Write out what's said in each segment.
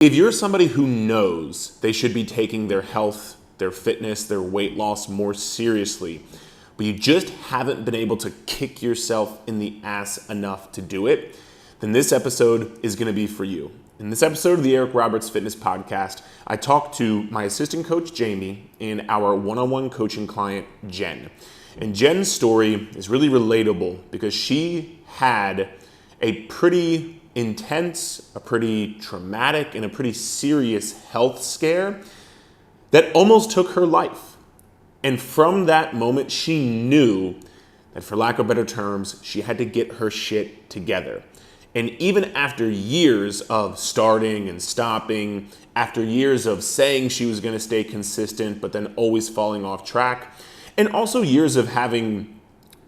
If you're somebody who knows they should be taking their health, their fitness, their weight loss more seriously, but you just haven't been able to kick yourself in the ass enough to do it, then this episode is going to be for you. In this episode of the Eric Roberts Fitness Podcast, I talked to my assistant coach, Jamie, and our one-on-one coaching client, Jen. And Jen's story is really relatable because she had a pretty intense, a pretty traumatic, and a pretty serious health scare that almost took her life. And from that moment, she knew that, for lack of better terms, she had to get her shit together. And even after years of starting and stopping, after years of saying she was going to stay consistent, but then always falling off track, and also years of having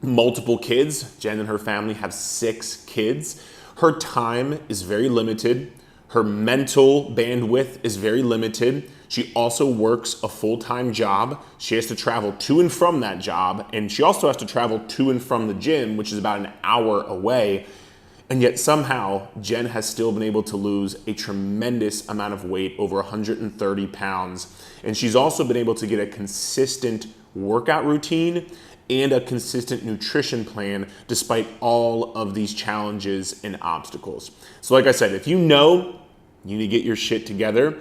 multiple kids, Jen and her family have 6 kids, her time is very limited. Her mental bandwidth is very limited. She also works a full-time job. She has to travel to and from that job, and she also has to travel to and from the gym, which is about an hour away. And yet somehow, Jen has still been able to lose a tremendous amount of weight, over 130 pounds. And she's also been able to get a consistent workout routine and a consistent nutrition plan despite all of these challenges and obstacles. So like I said, if you know you need to get your shit together,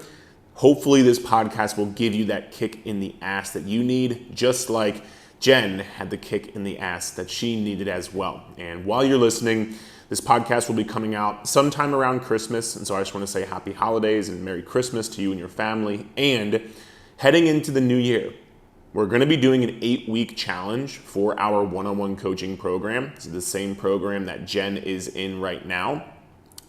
hopefully this podcast will give you that kick in the ass that you need, just like Jen had the kick in the ass that she needed as well. And while you're listening, this podcast will be coming out sometime around Christmas. And so I just want to say happy holidays and Merry Christmas to you and your family. And heading into the new year, we're going to be doing an 8-week challenge for our one-on-one coaching program. This is the same program that Jen is in right now.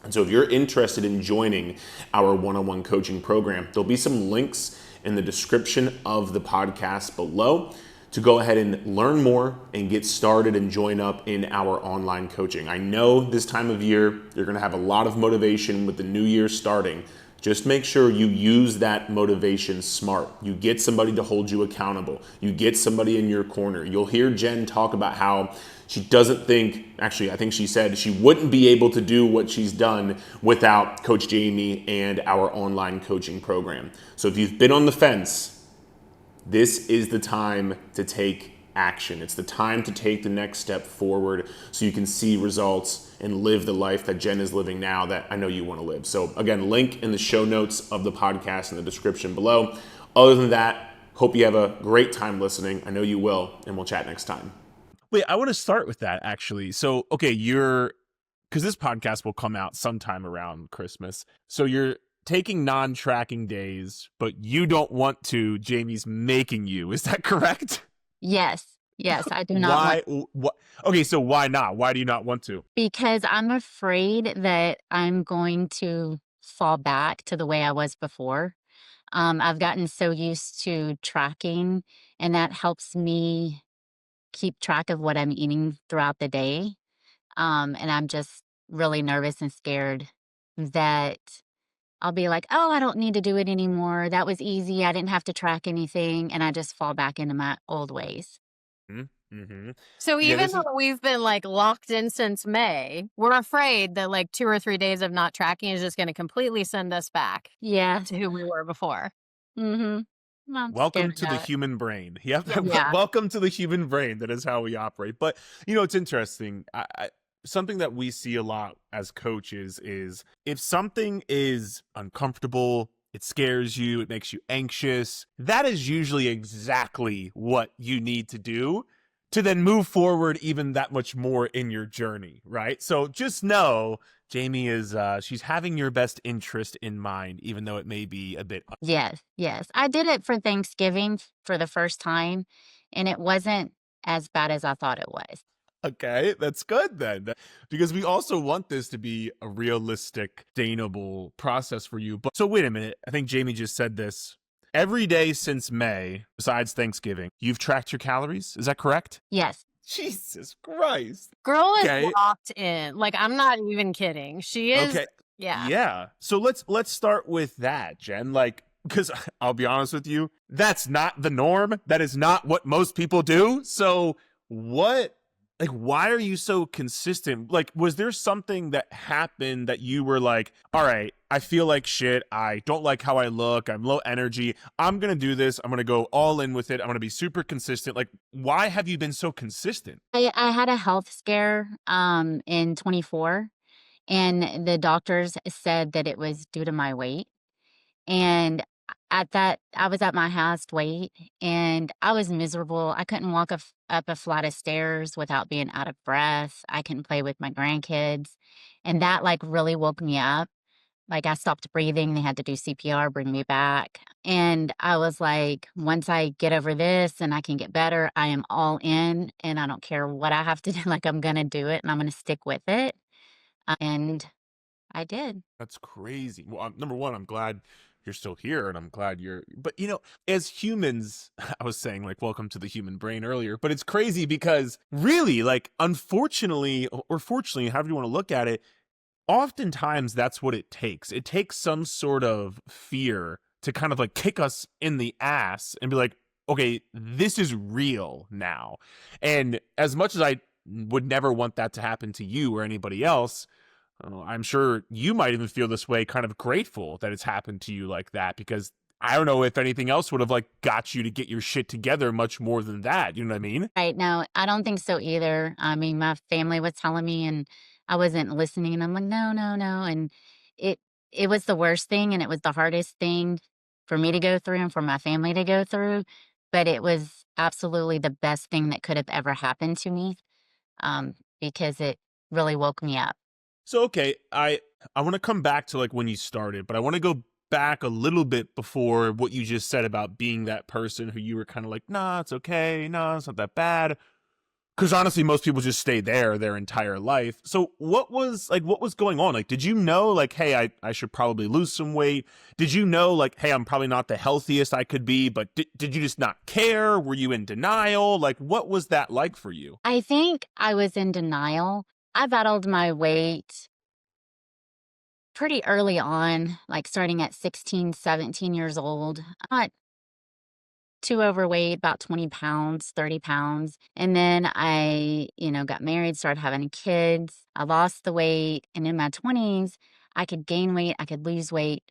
And so if you're interested in joining our one-on-one coaching program, there'll be some links in the description of the podcast below to go ahead and learn more and get started and join up in our online coaching. I know this time of year, you're going to have a lot of motivation with the new year starting. Just make sure you use that motivation smart. You get somebody to hold you accountable. You get somebody in your corner. You'll hear Jen talk about how she doesn't think, actually, I think she said she wouldn't be able to do what she's done without Coach Jamie and our online coaching program. So if you've been on the fence, this is the time to take action. It's the time to take the next step forward so you can see results and live the life that Jen is living now that I know you want to live. So again, link in the show notes of the podcast in the description below. Other than that, hope you have a great time listening. I know you will, and we'll chat next time. Wait, I want to start with that actually. So, okay, because this podcast will come out sometime around Christmas. So you're taking non-tracking days, but you don't want to. Jamie's making you. Is that correct? Yes, I do not want. What? Okay, so why not? Why do you not want to? Because I'm afraid that I'm going to fall back to the way I was before. I've gotten so used to tracking, and that helps me keep track of what I'm eating throughout the day. And I'm just really nervous and scared that I'll be like, oh, I don't need to do it anymore. That was easy. I didn't have to track anything. And I just fall back into my old ways. Mm-hmm. So even though we've been like locked in since May, we're afraid that like 2 or 3 days of not tracking is just going to completely send us back to who we were before. Mm-hmm. Welcome to the human brain. Yeah. Welcome to the human brain. That is how we operate. But, it's interesting. Something that we see a lot as coaches is if something is uncomfortable, it scares you, it makes you anxious, that is usually exactly what you need to do to then move forward even that much more in your journey, right? So just know Jamie is, she's having your best interest in mind, even though it may be a bit. Yes. I did it for Thanksgiving for the first time, and it wasn't as bad as I thought it was. Okay, that's good then, because we also want this to be a realistic, sustainable process for you. But so wait a minute, I think Jamie just said this. Every day since May, besides Thanksgiving, you've tracked your calories. Is that correct? Yes. Jesus Christ. Girl is locked in. Like, I'm not even kidding. She is. Okay. Yeah. Yeah. So let's start with that, Jen. Like, because I'll be honest with you, that's not the norm. That is not what most people do. So what like, why are you so consistent? Like, was there something that happened that you were like, all right, I feel like shit. I don't like how I look. I'm low energy. I'm going to do this. I'm going to go all in with it. I'm going to be super consistent. Like, why have you been so consistent? I had a health scare in 24, and the doctors said that it was due to my weight. And at that, I was at my highest weight and I was miserable. I couldn't walk up a flight of stairs without being out of breath. I couldn't play with my grandkids. And that like really woke me up. Like I stopped breathing. They had to do CPR, bring me back. And I was like, once I get over this and I can get better, I am all in and I don't care what I have to do. Like I'm going to do it and I'm going to stick with it. And I did. That's crazy. Well, number one, I'm glad you're still here and I'm glad but as humans, I was saying like, welcome to the human brain earlier, but it's crazy because really, like, unfortunately, or fortunately, however you want to look at it, oftentimes that's what it takes. It takes some sort of fear to kind of like kick us in the ass and be like, okay, this is real now. And as much as I would never want that to happen to you or anybody else, I'm sure you might even feel this way, kind of grateful that it's happened to you like that, because I don't know if anything else would have like got you to get your shit together much more than that. You know what I mean? Right, no, I don't think so either. I mean, my family was telling me and I wasn't listening and I'm like, "No, no, no." And it it was the worst thing and it was the hardest thing for me to go through and for my family to go through, but it was absolutely the best thing that could have ever happened to me, because it really woke me up. So okay, I want to come back to like when you started, but I want to go back a little bit before what you just said about being that person who you were kind of like, nah, it's okay, nah, it's not that bad. Because honestly, most people just stay there their entire life. So what was going on? Like, did you know like, hey, I should probably lose some weight? Did you know like, hey, I'm probably not the healthiest I could be, but did you just not care? Were you in denial? Like, what was that like for you? I think I was in denial. I battled my weight pretty early on, like starting at 16, 17 years old. I'm not too overweight, about 20 pounds, 30 pounds. And then I, got married, started having kids. I lost the weight. And in my 20s, I could gain weight, I could lose weight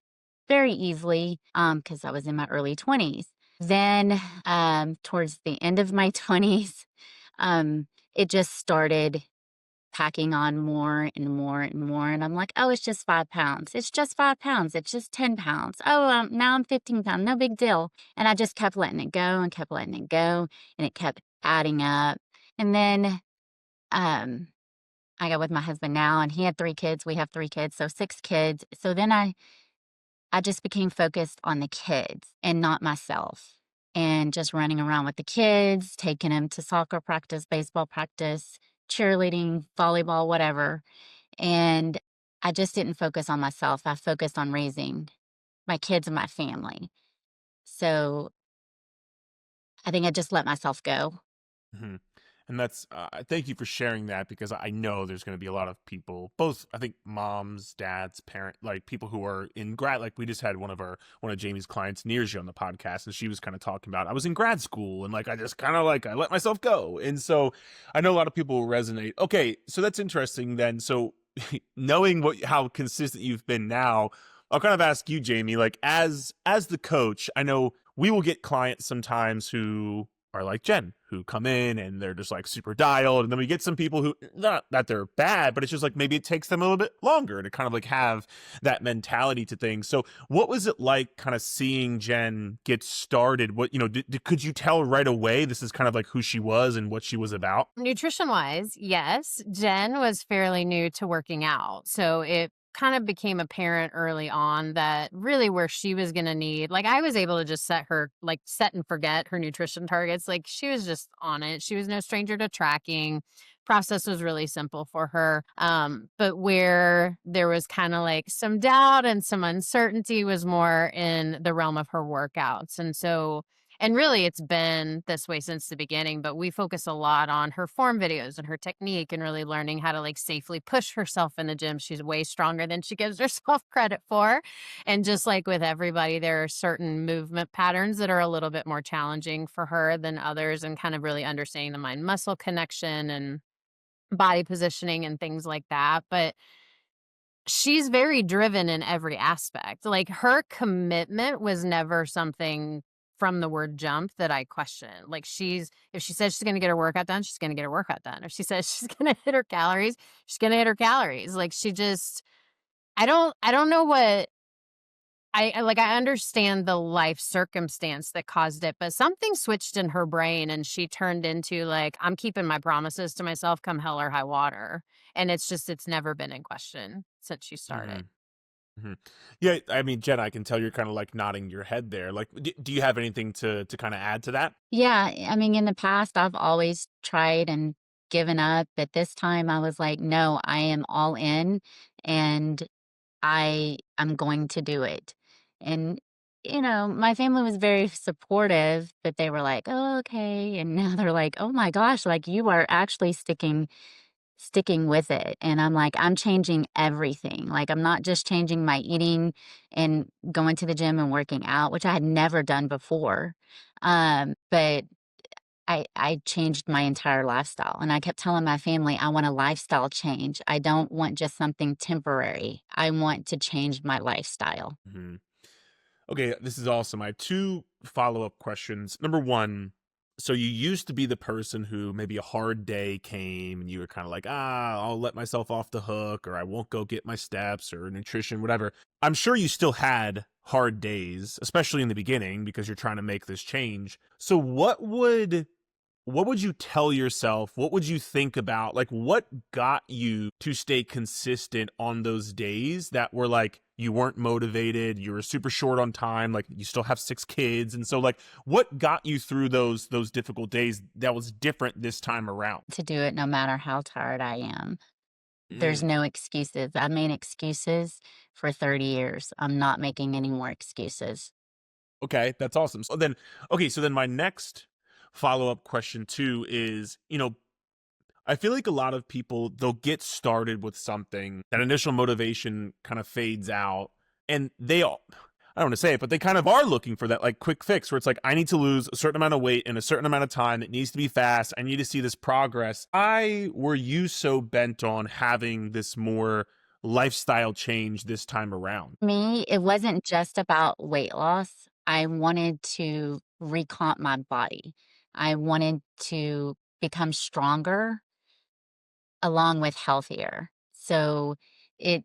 very easily because I was in my early 20s. Then towards the end of my 20s, it just started packing on more and more and more. And I'm like, oh, it's just 5 pounds. It's just 5 pounds. It's just 10 pounds. Oh, now I'm 15 pounds. No big deal. And I just kept letting it go and kept letting it go. And it kept adding up. And then I got with my husband now and he had 3 kids. We have 3 kids. So 6 kids. So then I just became focused on the kids and not myself. And just running around with the kids, taking them to soccer practice, baseball practice, cheerleading, volleyball, whatever. And I just didn't focus on myself. I focused on raising my kids and my family. So I think I just let myself go. Mhm. And that's thank you for sharing that, because I know there's going to be a lot of people, both I think moms, dads, parent, like people who are in grad. Like we just had one of Jamie's clients, Nearji, on the podcast, and she was kind of talking about I was in grad school and like I just kind of like I let myself go, and so I know a lot of people will resonate. Okay, so that's interesting then. So knowing how consistent you've been now, I'll kind of ask you, Jamie, like as the coach, I know we will get clients sometimes who are like Jen, who come in and they're just like super dialed. And then we get some people who, not that they're bad, but it's just like maybe it takes them a little bit longer to kind of like have that mentality to things. So what was it like kind of seeing Jen get started? What, could you tell right away this is kind of like who she was and what she was about? Nutrition wise, yes. Jen was fairly new to working out. So it kind of became apparent early on that really where she was going to need, like, I was able to just set and forget her nutrition targets. Like, she was just on it. She was no stranger to tracking. Process was really simple for her. But where there was kind of like some doubt and some uncertainty was more in the realm of her workouts. And really, it's been this way since the beginning, but we focus a lot on her form videos and her technique and really learning how to like safely push herself in the gym. She's way stronger than she gives herself credit for. And just like with everybody, there are certain movement patterns that are a little bit more challenging for her than others, and kind of really understanding the mind muscle connection and body positioning and things like that. But she's very driven in every aspect. Like, her commitment was never something from the word jump that I question. Like, if she says she's gonna get her workout done, she's gonna get her workout done. If she says she's gonna hit her calories, she's gonna hit her calories. Like, she just I don't know what I understand the life circumstance that caused it, but something switched in her brain and she turned into like, I'm keeping my promises to myself come hell or high water. And it's never been in question since she Hmm. started. Hmm. Yeah, I mean, Jen, I can tell you're kind of like nodding your head there. Like, do you have anything to kind of add to that? Yeah, I mean, in the past, I've always tried and given up, but this time I was like, "No, I am all in, and I am going to do it." And, my family was very supportive, but they were like, "Oh, okay." And now they're like, "Oh my gosh, like you are actually sticking with it." And I'm like, I'm changing everything. Like, I'm not just changing my eating and going to the gym and working out, which I had never done before. But I changed my entire lifestyle. And I kept telling my family, I want a lifestyle change. I don't want just something temporary. I want to change my lifestyle. Hmm. Okay, this is awesome. I have two follow-up questions. Number one, so you used to be the person who maybe a hard day came and you were kind of like, I'll let myself off the hook, or I won't go get my steps or nutrition, whatever. I'm sure you still had hard days, especially in the beginning, because you're trying to make this change. So what would you tell yourself? What would you think about? Like, what got you to stay consistent on those days that were like you weren't motivated, you were super short on time, like you still have 6 kids, and so like, what got you through those difficult days that was different this time around? To do it no matter how tired I am. There's Mm, no excuses. I made excuses for 30 years. I'm not making any more excuses. okay, that's awesome. So then my next follow up question too is, I feel like a lot of people, they'll get started with something, that initial motivation kind of fades out, and I don't want to say it, but they kind of are looking for that like quick fix where it's like, I need to lose a certain amount of weight in a certain amount of time. It needs to be fast. I need to see this progress. Why were you so bent on having this more lifestyle change this time around? Me, it wasn't just about weight loss. I wanted to recomp my body. I wanted to become stronger along with healthier. So it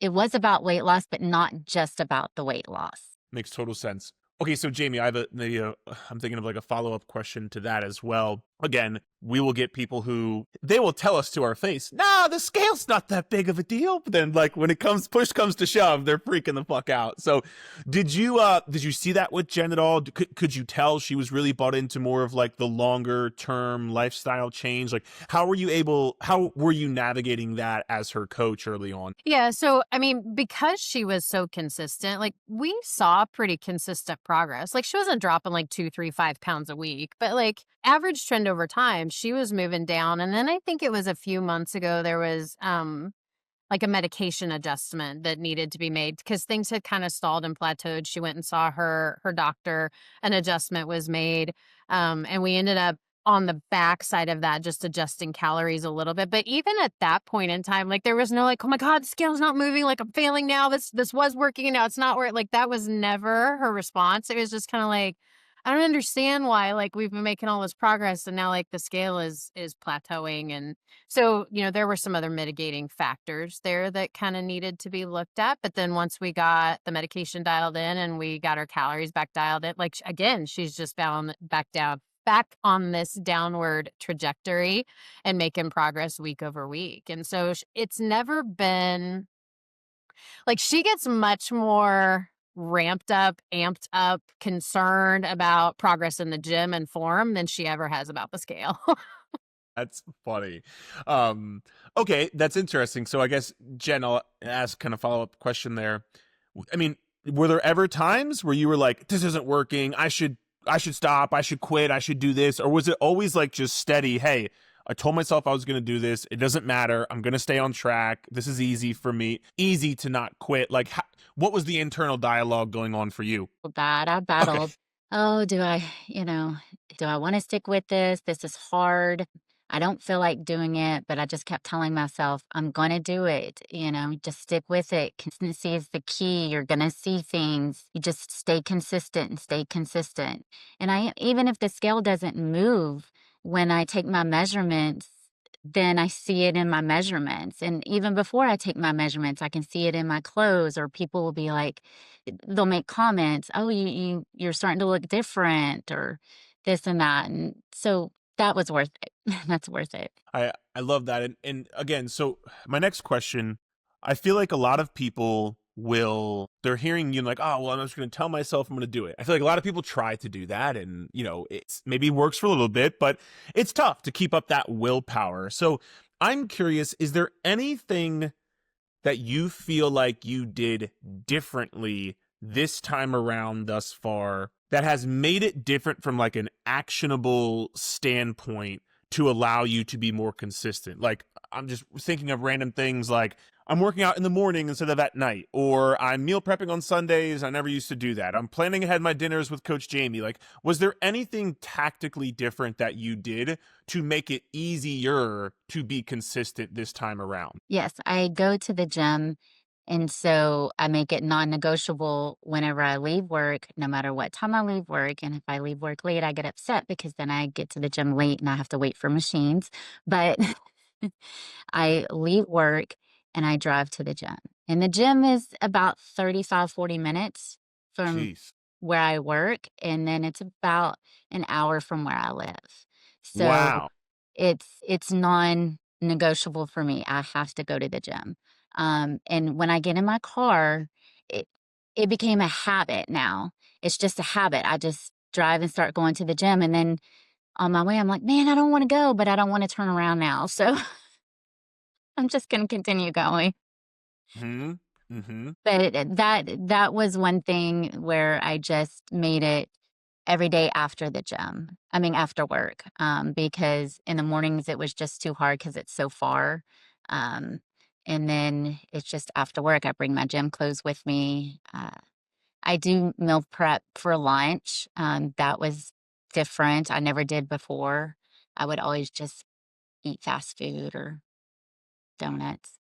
it was about weight loss, but not just about the weight loss. Makes total sense. Okay, so Jamie, I have I'm thinking of like a follow up question to that as well. Again, we will get people who they will tell us to our face, nah, the scale's not that big of a deal. But then like when push comes to shove, they're freaking the fuck out. So did you see that with Jen at all? Could you tell she was really bought into more of like the longer term lifestyle change? Like how were you navigating that as her coach early on? Yeah, so I mean, because she was so consistent, like we saw pretty consistent progress. Like, she wasn't dropping like 2, 3, 5 pounds a week, but like average trend over time, she was moving down. And then I think it was a few months ago there was like a medication adjustment that needed to be made because things had kind of stalled and plateaued. She went and saw her doctor. An adjustment was made, and we ended up on the back side of that just adjusting calories a little bit. But even at that point in time, like there was no like, oh my god, the scale's not moving. Like, I'm failing now. This was working and now it's not working. Like, that was never her response. It was just kind of like, I don't understand why like we've been making all this progress and now like the scale is plateauing. And so, there were some other mitigating factors there that kind of needed to be looked at. But then once we got the medication dialed in and we got our calories back dialed in, like again, she's just back on this downward trajectory and making progress week over week. And so it's never been like, she gets much more ramped up, amped up, concerned about progress in the gym and form than she ever has about the scale. That's funny. Okay, that's interesting. So I guess Jen, I'll ask kind of follow up question there. I mean, were there ever times where you were like, "This isn't working. I should stop. I should quit. I should do this," or was it always like just steady? Hey, I told myself I was going to do this. It doesn't matter. I'm going to stay on track. This is easy for me. Easy to not quit. Like, what was the internal dialogue going on for you? Bad. I Okay. battled. Oh, do I want to stick with this? This is hard. I don't feel like doing it, but I just kept telling myself, I'm going to do it. Just stick with it. Consistency is the key. You're going to see things. You just stay consistent and stay consistent. And even if the scale doesn't move when I take my measurements, then I see it in my measurements. And even before I take my measurements, I can see it in my clothes, or people will be like, they'll make comments, oh, you're starting to look different, or this and that. And so that was worth it. That's worth it. I love that. And again, so my next question, I feel like a lot of people they're hearing you like, oh, well, I'm just going to tell myself I'm going to do it. I feel like a lot of people try to do that, and it's maybe works for a little bit, but it's tough to keep up that willpower. So I'm curious, is there anything that you feel like you did differently this time around thus far that has made it different from like an actionable standpoint to allow you to be more consistent? Like, I'm just thinking of random things like I'm working out in the morning instead of at night, or I'm meal prepping on Sundays. I never used to do that. I'm planning ahead my dinners with Coach Jamie. Like, was there anything tactically different that you did to make it easier to be consistent this time around? Yes, I go to the gym. And so I make it non negotiable whenever I leave work, no matter what time I leave work. And if I leave work late, I get upset because then I get to the gym late and I have to wait for machines. But I leave work and I drive to the gym. And the gym is about 35, 40 minutes from Jeez. where I work. And then it's about an hour from where I live. So Wow. it's non-negotiable for me. I have to go to the gym. And when I get in my car, it it became a habit now. It's just a habit. I just drive and start going to the gym, and then on my way, I'm like, man, I don't want to go, but I don't want to turn around now. So I'm just going to continue going. Hmm. Hmm. But that was one thing where I just made it every day after the gym. I mean, after work, because in the mornings it was just too hard because it's so far. Um, and then it's just after work, I bring my gym clothes with me. I do meal prep for lunch. That was different. I never did before. I would always just eat fast food or donuts.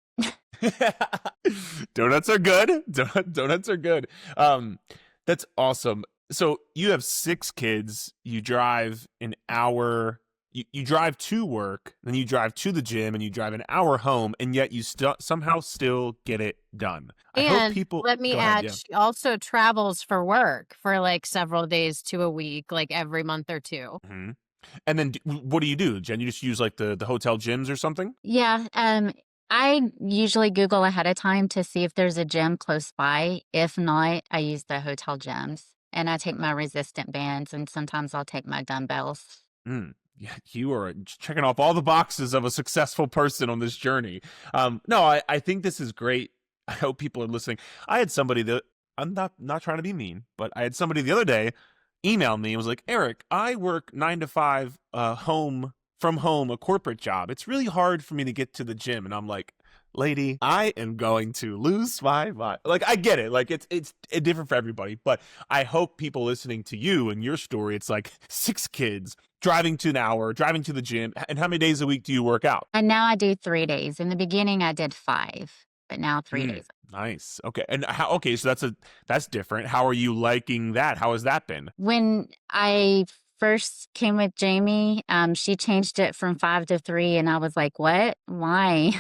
Donuts are good. Donuts are good. Um, that's awesome. So you have 6 kids. You drive an hour. You drive to work, then you drive to the gym, and you drive an hour home, and yet you somehow still get it done. I hope And people let me go ahead. add, Yeah. she also travels for work for like several days to a week, like every month or two. Hmm. And then what do, Jen? You just use like the hotel gyms or something? Yeah, I usually Google ahead of time to see if there's a gym close by. If not, I use the hotel gyms and I take my resistant bands and sometimes I'll take my dumbbells. Mm. Yeah, you are checking off all the boxes of a successful person on this journey. No, I think this is great. I hope people are listening. I had somebody that I'm not trying to be mean, but I had somebody the other day email me and was like, Eric, I work 9 to 5, from home, a corporate job. It's really hard for me to get to the gym. And I'm like, lady, I am going to lose my mind. Like, I get it. Like, it's different for everybody, but I hope people listening to you and your story, it's like 6 kids, driving to an hour, driving to the gym. And how many days a week do you work out? And now I do 3 days. In the beginning, I did 5, but now 3 days. Nice. Okay. And okay, so that's different. How are you liking that? How has that been? When I first came with Jamie, she changed it from 5 to 3, and I was like, what? Why?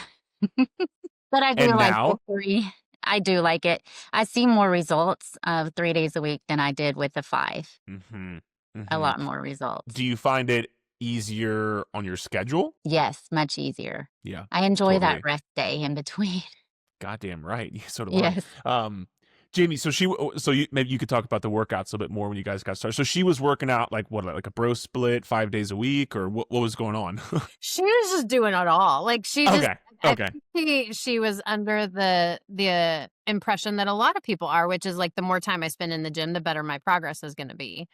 But I do And like the now? 3. I do like it. I see more results of 3 days a week than I did with the 5. Mm-hmm. A Mm-hmm. lot more results. Do you find it easier on your schedule? Yes, much easier. Yeah, I enjoy that totally. rest day in between. Goddamn right. Yeah, so do I. Yes. Jamie, so you maybe you could talk about the workouts a little bit more when you guys got started. So she was working out like what, like a bro split 5 days a week, or what was going on? She was just doing it all. Like she just Okay. I Okay. think she was under the impression that a lot of people are, which is like the more time I spend in the gym, the better my progress is going to be.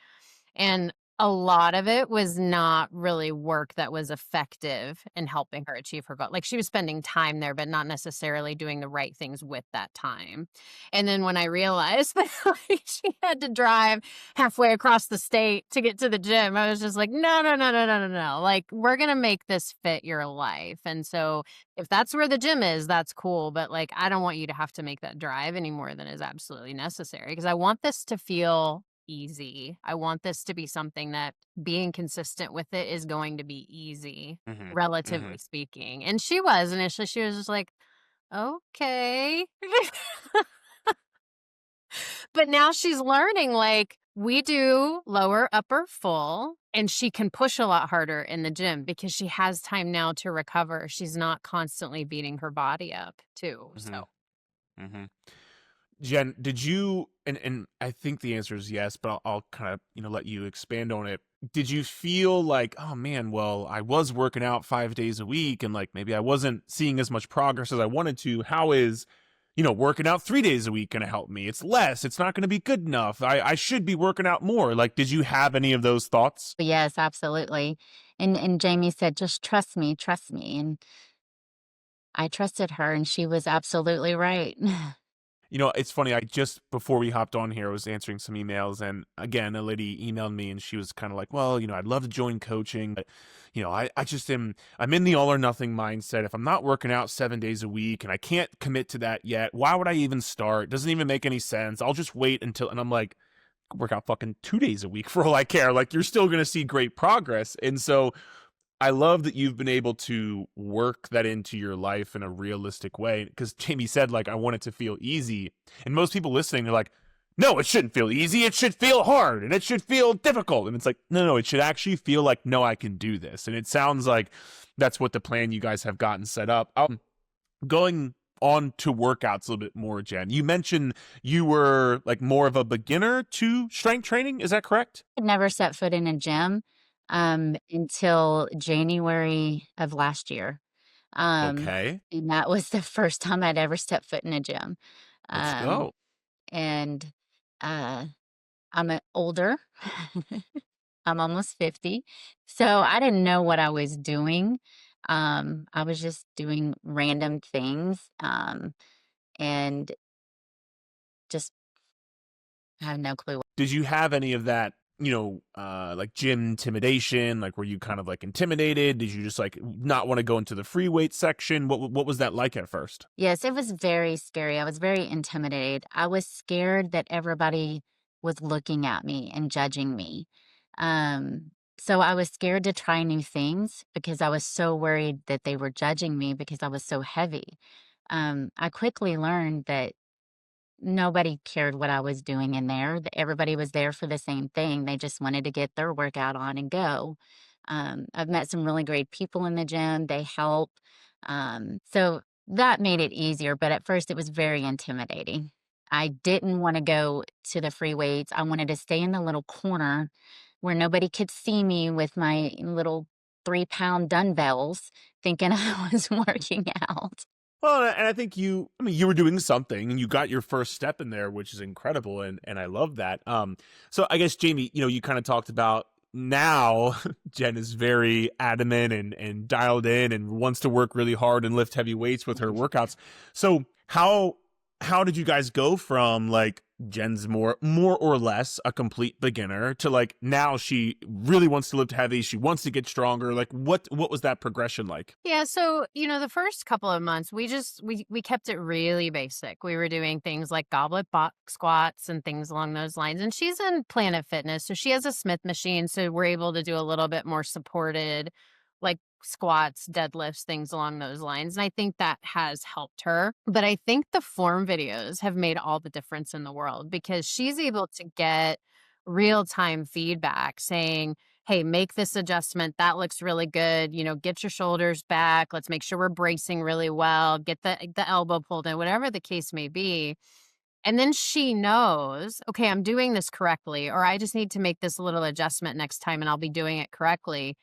And a lot of it was not really work that was effective in helping her achieve her goal. Like, she was spending time there, but not necessarily doing the right things with that time. And then when I realized that, like, she had to drive halfway across the state to get to the gym, I was just like, "No, no, no, no, no, no, no. Like, we're gonna make this fit your life." And so if that's where the gym is, that's cool, but, like, I don't want you to have to make that drive any more than is absolutely necessary, because I want this to feel easy. I want this to be something that being consistent with it is going to be easy, Hmm. Hmm. relatively speaking. And she was initially, she was just like, okay. But now she's learning, like, we do lower, upper, full, and she can push a lot harder in the gym because she has time now to recover. She's not constantly beating her body up, too. Hmm. So, Hmm. Jen, did you, and I think the answer is yes, but I'll kind of, let you expand on it. Did you feel like, oh man, well, I was working out 5 days a week and like maybe I wasn't seeing as much progress as I wanted to? How is, working out 3 days a week going to help me? It's less, it's not going to be good enough. I should be working out more. Like, did you have any of those thoughts? But yes, absolutely. And Jamie said, just trust me, trust me. And I trusted her, and she was absolutely right. It's funny. I just before we hopped on here, I was answering some emails, and again, a lady emailed me, and she was kind of like, "Well, I'd love to join coaching, but I just I'm in the all or nothing mindset. If I'm not working out 7 days a week, and I can't commit to that yet, why would I even start? Doesn't even make any sense. I'll just wait until." And I'm like, "Work out fucking 2 days a week for all I care. Like, you're still gonna see great progress." And so I love that you've been able to work that into your life in a realistic way. Because Jamie said, like, I want it to feel easy. And most people listening are like, no, it shouldn't feel easy. It should feel hard and it should feel difficult. And it's like, no, no, it should actually feel like, no, I can do this. And it sounds like that's what the plan you guys have gotten set up. Going on to workouts a little bit more, Jen. You mentioned you were like more of a beginner to strength training. Is that correct? I'd never set foot in a gym until January of last year. Okay, And that was the first time I'd ever stepped foot in a gym. let's Um, go. and uh, older. I'm almost 50. So I didn't know what I was doing. I was just doing random things, and just have no clue. Did you have any of that, like gym intimidation? Like, were you kind of like intimidated? Did you just like not want to go into the free weight section? What was that like at first? Yes, it was very scary. I was very intimidated. I was scared that everybody was looking at me and judging me. So I was scared to try new things because I was so worried that they were judging me because I was so heavy. I quickly learned that nobody cared what I was doing in there. Everybody was there for the same thing. They just wanted to get their workout on and go. I've met some really great people in the gym. They help. So that made it easier. But at first, it was very intimidating. I didn't want to go to the free weights. I wanted to stay in the little corner where nobody could see me with my little 3-pound dumbbells thinking I was working out. Well, and I think you were doing something and you got your first step in there, which is incredible. And I love that. So I guess, Jamie, you kind of talked about now Jen is very adamant and dialed in and wants to work really hard and lift heavy weights with her workouts. So how did you guys go from like Jen's more or less a complete beginner to like now she really wants to lift heavy, she wants to get stronger? Like what was that progression like? yeah, so, the first couple of months, we kept it really basic. We were doing things like goblet box squats and things along those lines. And she's in Planet Fitness, so she has a Smith machine, so we're able to do a little bit more supported, like squats, deadlifts, things along those lines. And I think that has helped her. But I think the form videos have made all the difference in the world because she's able to get real-time feedback saying, hey, make this adjustment. That looks really good. Get your shoulders back. Let's make sure we're bracing really well. Get the elbow pulled in, whatever the case may be. And then she knows, okay, I'm doing this correctly, or I just need to make this little adjustment next time and I'll be doing it correctly.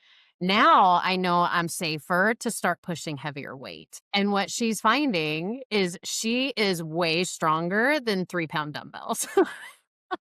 Now I know I'm safer to start pushing heavier weight. And what she's finding is she is way stronger than 3-pound dumbbells.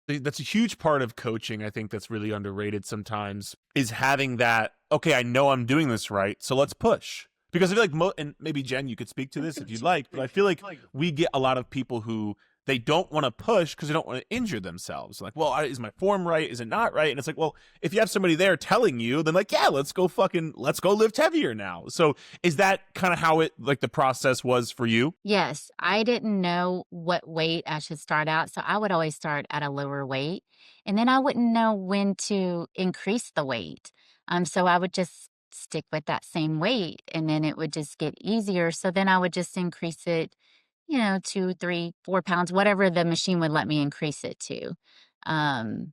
That's a huge part of coaching. I think that's really underrated sometimes is having that, okay, I know I'm doing this right, so let's push. Because I feel like, and maybe Jen, you could speak to this if you'd like, but I feel like we get a lot of people who they don't want to push because they don't want to injure themselves. Like, well, is my form right? Is it not right? And it's like, well, if you have somebody there telling you, then like, yeah, let's go lift heavier now. So is that kind of how the process was for you? Yes, I didn't know what weight I should start out, so I would always start at a lower weight, and then I wouldn't know when to increase the weight. So I would just stick with that same weight, and then it would just get easier. So then I would just increase it, 2, 3, 4 pounds, whatever the machine would let me increase it to. Um,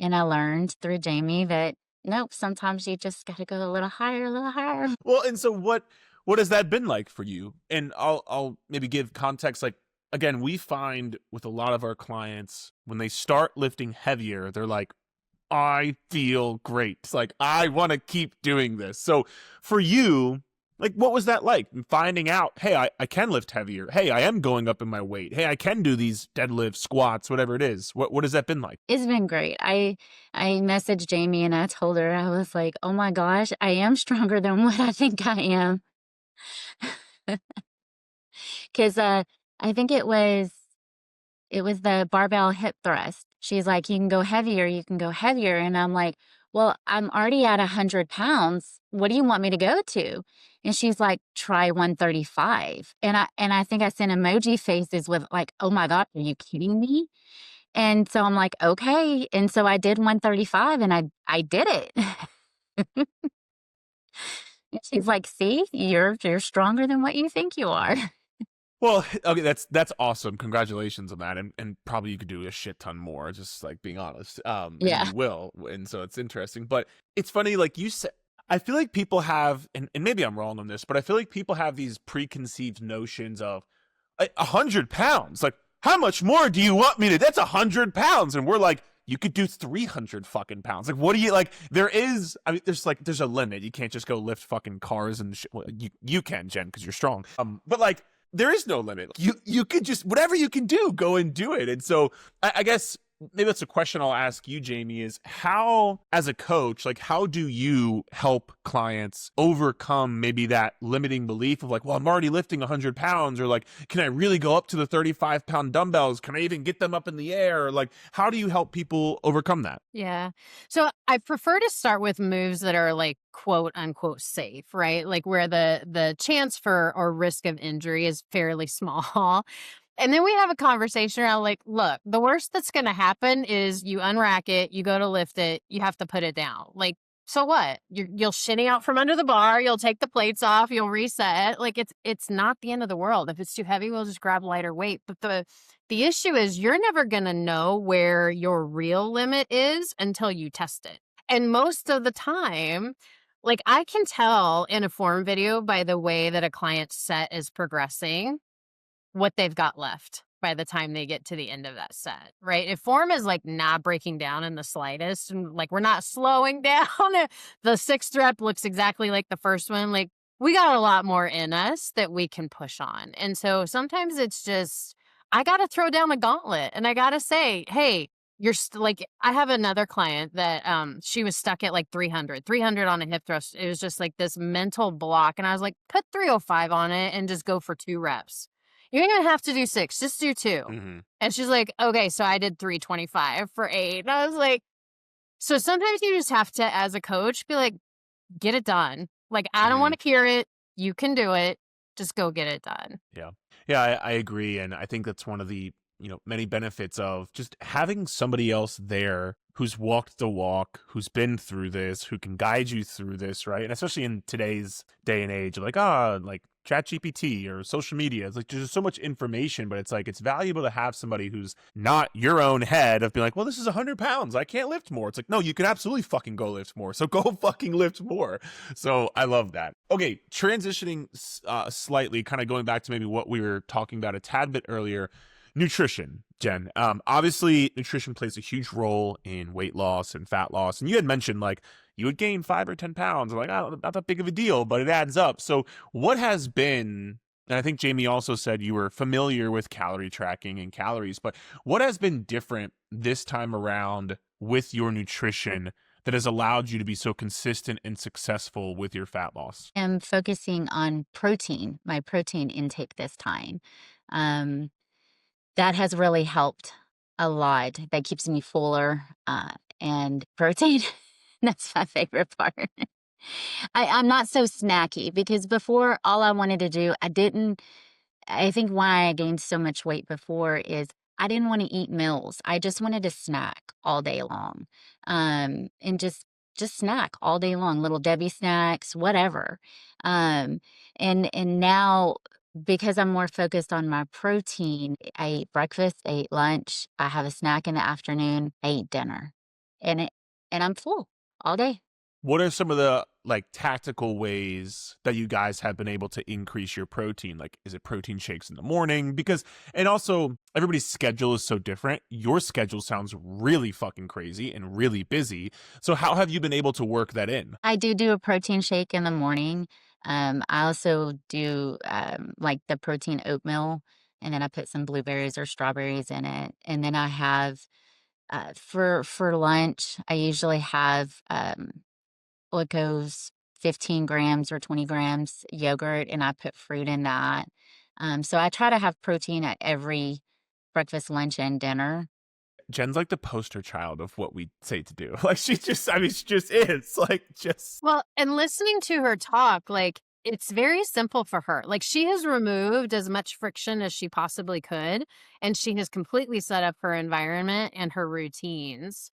and I learned through Jamie that nope, sometimes you just got to go a little higher, a little higher. Well, and so what has that been like for you? And I'll maybe give context. Like, again, we find with a lot of our clients when they start lifting heavier, they're like, I feel great. It's like, I want to keep doing this. So for you, like, what was that like? Finding out, hey, I can lift heavier. Hey, I am going up in my weight. Hey, I can do these deadlifts, squats, whatever it is. What has that been like? It's been great. I messaged Jamie and I told her, I was like, "Oh my gosh, I am stronger than what I think I am." 'Cause, I think it was the barbell hip thrust. She's like, you can go heavier," and I'm like, "Well, I'm already at 100 pounds. What do you want me to go to?" And she's like, "Try 135." And I think I sent emoji faces with like, "Oh my god, are you kidding me?" And so I'm like, "Okay." And so I did 135 and I did it. And she's like, "See, you're stronger than what you think you are." Well, okay, that's awesome. Congratulations on that, and probably you could do a shit ton more. Just like being honest, and Yeah. you will, and so it's interesting. But it's funny, like you said, I feel like people have, and maybe I'm wrong on this, but I feel like people have these preconceived notions of 100 pounds. Like, how much more do you want me to? That's 100 pounds, and we're like, you could do 300 fucking pounds. Like, what do you like? There is, I mean, there's a limit. You can't just go lift fucking cars and shit. Well, you can, Jen, because you're strong. But like, there is no limit. You could just whatever you can do, go and do it. And so I guess maybe that's a question I'll ask you, Jamie, is how, as a coach, like how do you help clients overcome maybe that limiting belief of like, well, I'm already lifting 100 pounds, or like, can I really go up to the 35-pound dumbbells? Can I even get them up in the air? Or like, how do you help people overcome that? Yeah. So I prefer to start with moves that are like quote unquote safe, right? Like where the chance for or risk of injury is fairly small. And then we have a conversation around like, look, the worst that's going to happen is you unrack it, you go to lift it, you have to put it down. Like, so what? You'll shinny out from under the bar, you'll take the plates off, you'll reset. Like it's not the end of the world. If it's too heavy, we'll just grab lighter weight. But the issue is you're never going to know where your real limit is until you test it. And most of the time, like I can tell in a form video by the way that a client's set is progressing what they've got left by the time they get to the end of that set, right? If form is like not breaking down in the slightest and like we're not slowing down, the sixth rep looks exactly like the first one, like we got a lot more in us that we can push on. And so sometimes it's just, I got to throw down the gauntlet and I got to say, hey, like, I have another client that she was stuck at like 300 on a hip thrust. It was just like this mental block. And I was like, put 305 on it and just go for 2 reps. You don't even have to do 6, just do 2. Mm-hmm. And she's like, okay, so I did 325 for 8. And I was like, so sometimes you just have to, as a coach, be like, get it done. Like, I don't want to hear it. You can do it. Just go get it done. Yeah. Yeah, I agree. And I think that's one of the, many benefits of just having somebody else there who's walked the walk, who's been through this, who can guide you through this, right? And especially in today's day and age, like ChatGPT or social media. It's like there's so much information, but it's like it's valuable to have somebody who's not your own head of being like, well, this is 100 pounds. I can't lift more. It's like, no, you can absolutely fucking go lift more. So go fucking lift more. So I love that. Okay, transitioning slightly, kind of going back to maybe what we were talking about a tad bit earlier. Nutrition, Jen. Obviously, nutrition plays a huge role in weight loss and fat loss. And you had mentioned like you would gain 5 or 10 pounds. I'm like, oh, not that big of a deal, but it adds up. So what has been And I think Jamie also said you were familiar with calorie tracking and calories, but what has been different this time around with your nutrition that has allowed you to be so consistent and successful with your fat loss? I'm focusing on protein, my protein intake this time. Um, that has really helped a lot. That keeps me fuller, and protein, that's my favorite part. I'm not so snacky because before all I wanted to do, I think why I gained so much weight before is I didn't want to eat meals. I just wanted to snack all day long. And just snack all day long, little Debbie snacks, whatever. Um, and now because I'm more focused on my protein, I eat breakfast, I eat lunch, I have a snack in the afternoon, I eat dinner. And it and I'm full all day. What are some of the like tactical ways that you guys have been able to increase your protein? Like, is it protein shakes in the morning? Because, and also everybody's schedule is so different. Your schedule sounds really fucking crazy and really busy. So how have you been able to work that in? I do a protein shake in the morning. I also do like the protein oatmeal, and then I put some blueberries or strawberries in it. And then I have for lunch, I usually have what goes 15 grams or 20 grams yogurt, and I put fruit in that. So I try to have protein at every breakfast, lunch, and dinner. Jen's like the poster child of what we say to do. Like she just, I mean, she just is like just. Well, and listening to her talk, like it's very simple for her. Like she has removed as much friction as she possibly could, and she has completely set up her environment and her routines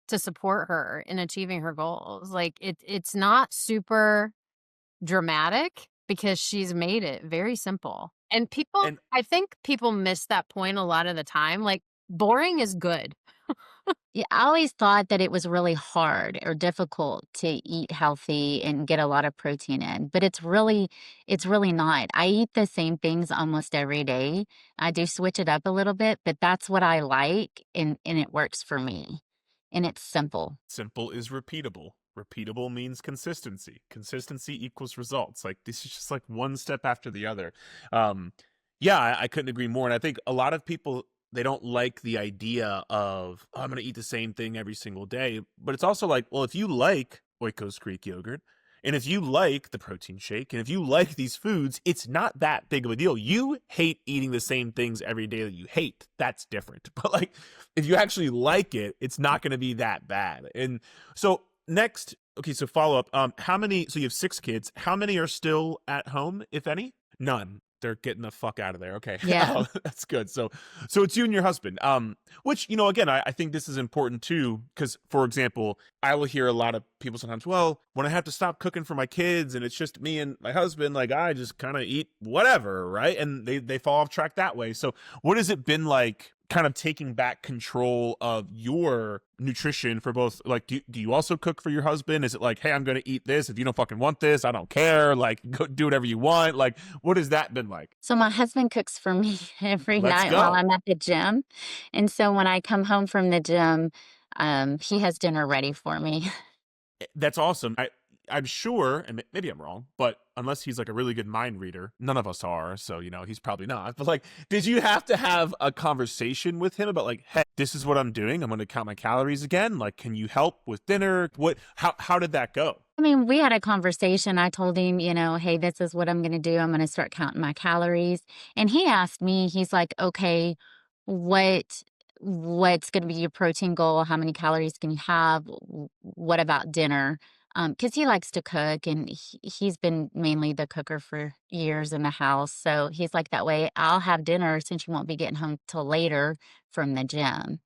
to support her in achieving her goals. Like it's not super dramatic because she's made it very simple. And people, And I think people miss that point a lot of the time. Like boring is good. Yeah, I always thought that it was really hard or difficult to eat healthy and get a lot of protein in, but it's really not. I eat the same things almost every day. I do switch it up a little bit, but that's what I like and it works for me. And it's simple. simple is repeatable. Repeatable means consistency. Consistency equals results. Like this is just like one step after the other. Yeah, I couldn't agree more. And I think a lot of people, they don't like the idea of, oh, I'm going to eat the same thing every single day. But it's also like, well, if you like Oikos Greek yogurt, and if you like the protein shake, and if you like these foods, it's not that big of a deal. You hate eating the same things every day that you hate. That's different. But like, if you actually like it, it's not going to be that bad. And so next, okay, so follow up. How many? So you have 6 kids. How many are still at home, if any? None. They're getting the fuck out of there. Okay, Yeah. that's good. So it's you and your husband. Which again, I think this is important too, because for example, I will hear a lot of people sometimes. Well, when I have to stop cooking for my kids and it's just me and my husband, like I just kind of eat whatever, right? And they fall off track that way. So what has it been like? Kind of taking back control of your nutrition for both, like do you also cook for your husband? Is it like, hey, I'm gonna eat this, if you don't fucking want this, I don't care, like go do whatever you want? Like what has that been like? So my husband cooks for me every Let's night while go. I'm at the gym. And so when I come home from the gym, he has dinner ready for me. That's awesome. I'm sure, and maybe I'm wrong, but unless he's like a really good mind reader, none of us are, so he's probably not. But like, did you have to have a conversation with him about like, hey, this is what I'm doing, I'm going to count my calories again, like can you help with dinner? How did that go? I mean, we had a conversation. I told him, hey, this is what I'm going to do. I'm going to start counting my calories. And he asked me, he's like, okay, what what's going to be your protein goal? How many calories can you have? What about dinner? Because he likes to cook and he's been mainly the cooker for years in the house. So he's like, that way I'll have dinner since you won't be getting home till later from the gym.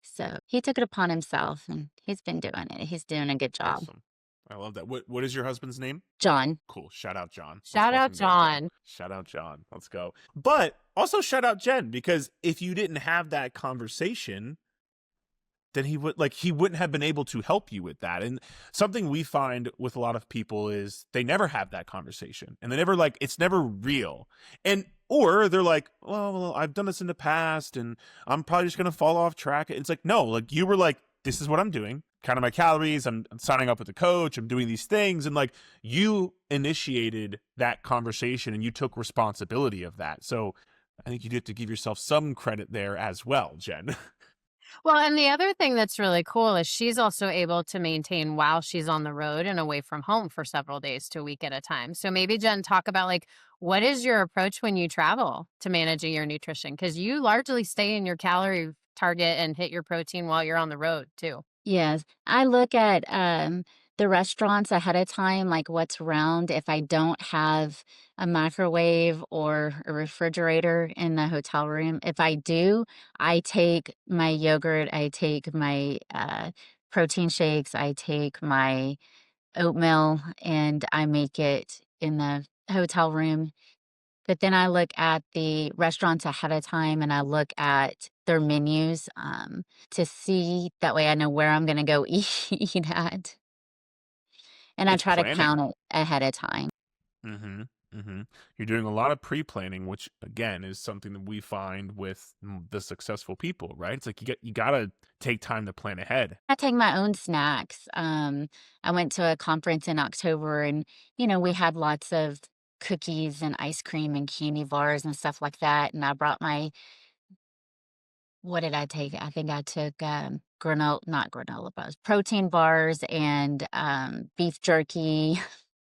So he took it upon himself and he's been doing it. He's doing a good job. Awesome. I love that. What is your husband's name? John. Cool. Shout out John. Let's Shout out fucking go, John. Shout out John. Let's go. But also shout out Jen, because if you didn't have that conversation, then he wouldn't have been able to help you with that. And something we find with a lot of people is they never have that conversation, and they never, like, it's never real. And or they're like, well, I've done this in the past and I'm probably just gonna fall off track. It's like, no, like you were like, this is what I'm doing. counting my calories. I'm signing up with a coach. I'm doing these things. And like you initiated that conversation and you took responsibility of that. So I think you do have to give yourself some credit there as well, Jen. Well, and the other thing that's really cool is she's also able to maintain while she's on the road and away from home for several days to a week at a time. So maybe Jen, talk about like what is your approach when you travel to managing your nutrition? Because you largely stay in your calorie target and hit your protein while you're on the road too. Yes, I look at, the restaurants ahead of time, like what's around. If I don't have a microwave or a refrigerator in the hotel room, if I do, I take my yogurt, I take my, protein shakes, I take my oatmeal, and I make it in the hotel room. But then I look at the restaurants ahead of time and I look at their menus, to see that way I know where I'm gonna go eat at, and I It's try to planning. count it ahead of time. Mm-hmm. Mm-hmm. You're doing a lot of pre-planning, which again is something that we find with the successful people, right? It's like you gotta take time to plan ahead. I take my own snacks. I went to a conference in October and, we had lots of cookies and ice cream and candy bars and stuff like that, and I brought my what did I take? I think I took, not granola bars, protein bars and, beef jerky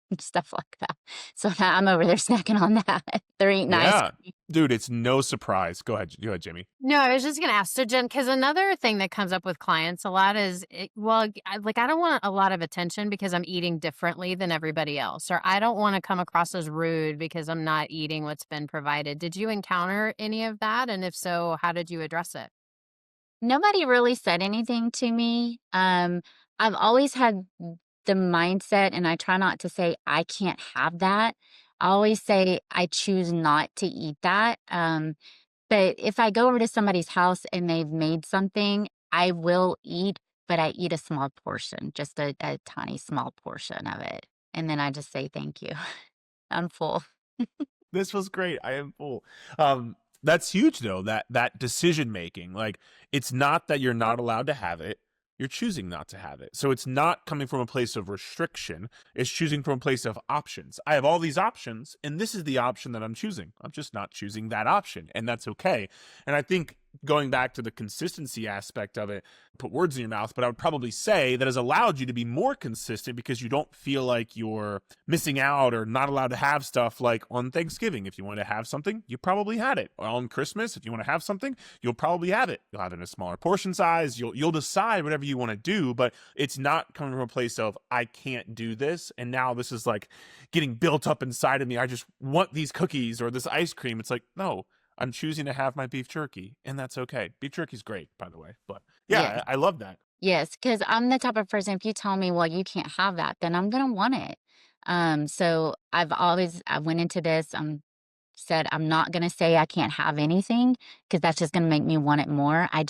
and stuff like that. So now I'm over there snacking on that. They're eating ice Yeah, cream. dude, it's no surprise. Go ahead, Jamie. No, I was just gonna ask. So, Jen, because another thing that comes up with clients a lot is, well, I don't want a lot of attention because I'm eating differently than everybody else, or I don't want to come across as rude because I'm not eating what's been provided. Did you encounter any of that? And if so, how did you address it? Nobody really said anything to me. I've always had the mindset, and I try not to say, "I can't have that." I always say, "I choose not to eat that." But if I go over to somebody's house and they've made something, I will eat, but I eat a small portion, just a tiny small portion of it. And then I just say, "Thank you. I'm full." This was great. I am full. That's huge though, that decision making. Like it's not that you're not allowed to have it. You're choosing not to have it. So it's not coming from a place of restriction. It's choosing from a place of options. I have all these options, and this is the option that I'm choosing. I'm just not choosing that option, and that's okay. And I think going back to the consistency aspect of it, put words in your mouth, but I would probably say that has allowed you to be more consistent because you don't feel like you're missing out or not allowed to have stuff. Like on Thanksgiving, if you want to have something, you probably had it. On Christmas, if you want to have something, you'll probably have it. You'll have it in a smaller portion size. You'll decide whatever you want to do, but it's not coming from a place of I can't do this, and now this is like getting built up inside of me. I just want these cookies or this ice cream. It's like, no, I'm choosing to have my beef jerky, and that's okay. Beef jerky's great, by the way. But Yes. yeah, I love that. Yes, because 'cause I'm the type of person, if you tell me, "Well, you can't have that," then I'm gonna want it. So I went into this, said, "I'm not gonna say I can't have anything because that's just gonna make me want it more. I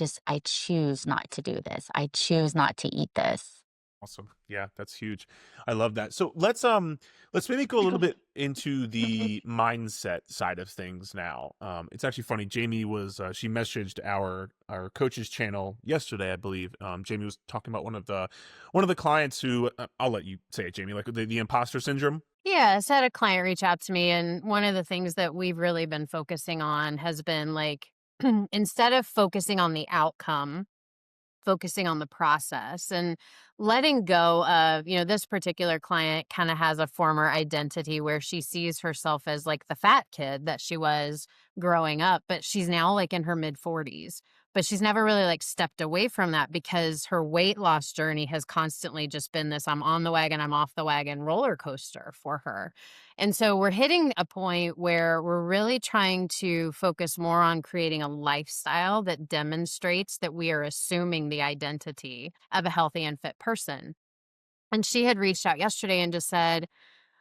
choose not to do this. I choose not to eat this." Awesome. Yeah, that's huge. I love that. So let's maybe go a little bit into the mindset side of things now. It's actually funny. Jamie was she messaged our coaches channel yesterday, I believe. Jamie was talking about one of the clients who I'll let you say it, Jamie, like the imposter syndrome. Yes, I had a client reach out to me, and one of the things that we've really been focusing on has been like, instead of focusing on the outcome, focusing on the process and letting go of, this particular client kind of has a former identity where she sees herself as like the fat kid that she was growing up, but she's now like in her mid 40s. But she's never really like stepped away from that because her weight loss journey has constantly just been this I'm on the wagon, I'm off the wagon roller coaster for her. And so we're hitting a point where we're really trying to focus more on creating a lifestyle that demonstrates that we are assuming the identity of a healthy and fit person. And she had reached out yesterday and just said,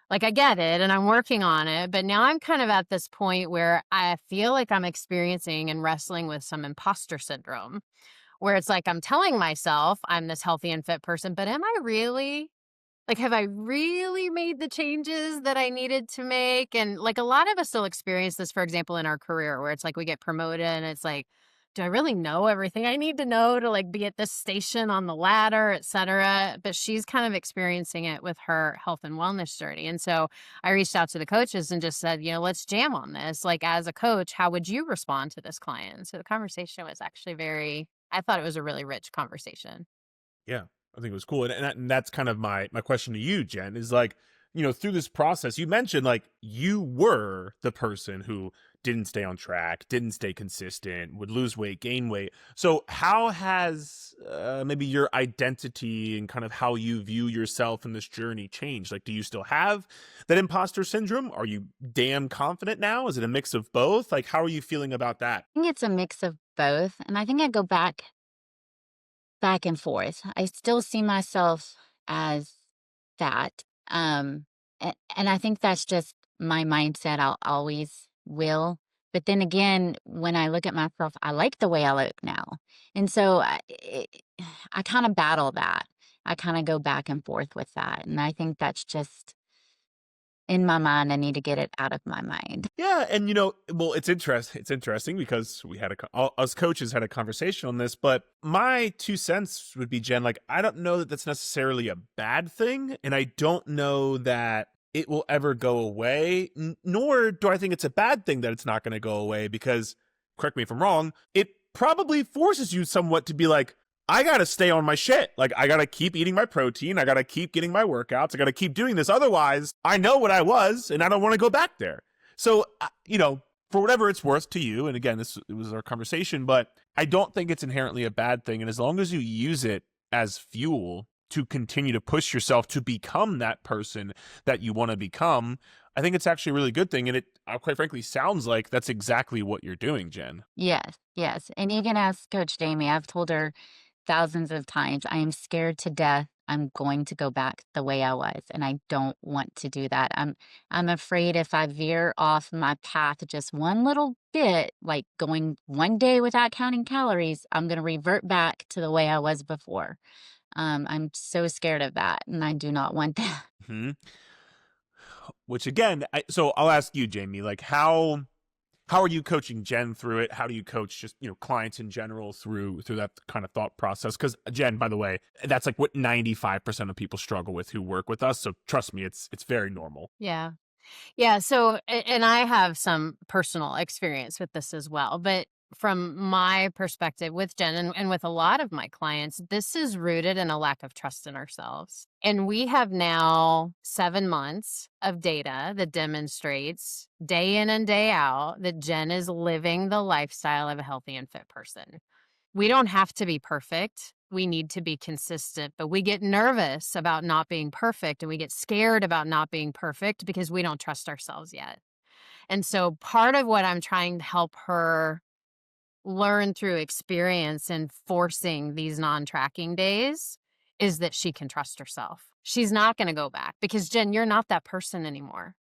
like, I get it and I'm working on it, but now I'm kind of at this point where I feel like I'm experiencing and wrestling with some imposter syndrome, where it's like I'm telling myself I'm this healthy and fit person, but am I really? Like, have I really made the changes that I needed to make? And like a lot of us still experience this, for example, in our career, where it's like we get promoted and it's like do I really know everything I need to know to like be at this station on the ladder, et cetera? But she's kind of experiencing it with her health and wellness journey. And so I reached out to the coaches and just said, let's jam on this. Like, as a coach, how would you respond to this client? So the conversation was actually I thought it was a really rich conversation. Yeah, I think it was cool. And that's kind of my question to you, Jen, is like, through this process, you mentioned like you were the person who didn't stay on track, didn't stay consistent, would lose weight, gain weight. So how has maybe your identity and kind of how you view yourself in this journey changed? Like, do you still have that imposter syndrome? Are you damn confident now? Is it a mix of both? Like, how are you feeling about that? I think it's a mix of both. And I think I go back and forth. I still see myself as that. And I think that's just my mindset. I'll always will. But then again, when I look at myself, I like the way I look now. And so I kind of battle that. I kind of go back and forth with that. And I think that's just in my mind. I need to get it out of my mind. Yeah, and well, it's interesting. It's interesting because we had us coaches had a conversation on this, but my 2 cents would be, Jen, like, I don't know that that's necessarily a bad thing, and I don't know that it will ever go away, nor do I think it's a bad thing that it's not going to go away, because, correct me if I'm wrong, it probably forces you somewhat to be like, I got to stay on my shit. Like, I got to keep eating my protein. I got to keep getting my workouts. I got to keep doing this. Otherwise, I know what I was and I don't want to go back there. So, for whatever it's worth to you, and again, it was our conversation, but I don't think it's inherently a bad thing. And as long as you use it as fuel to continue to push yourself to become that person that you want to become, I think it's actually a really good thing. And it, quite frankly, sounds like that's exactly what you're doing, Jen. Yes, yes. And you can ask Coach Jamie. I've told her thousands of times, I am scared to death. I'm going to go back the way I was, and I don't want to do that. I'm afraid if I veer off my path just one little bit, like going one day without counting calories, I'm going to revert back to the way I was before. I'm so scared of that, and I do not want that. Mm-hmm. Which again, so I'll ask you, Jamie, like how are you coaching Jen through it? How do you coach just, clients in general through that kind of thought process? Because Jen, by the way, that's like what 95% of people struggle with who work with us. So trust me, it's very normal. Yeah. Yeah. So, and I have some personal experience with this as well. But from my perspective with Jen and with a lot of my clients, this is rooted in a lack of trust in ourselves. And we have now 7 months of data that demonstrates day in and day out that Jen is living the lifestyle of a healthy and fit person. We don't have to be perfect. We need to be consistent, but we get nervous about not being perfect and we get scared about not being perfect because we don't trust ourselves yet. And so part of what I'm trying to help her learn through experience and forcing these non-tracking days is that she can trust herself. She's not going to go back because, Jen, you're not that person anymore.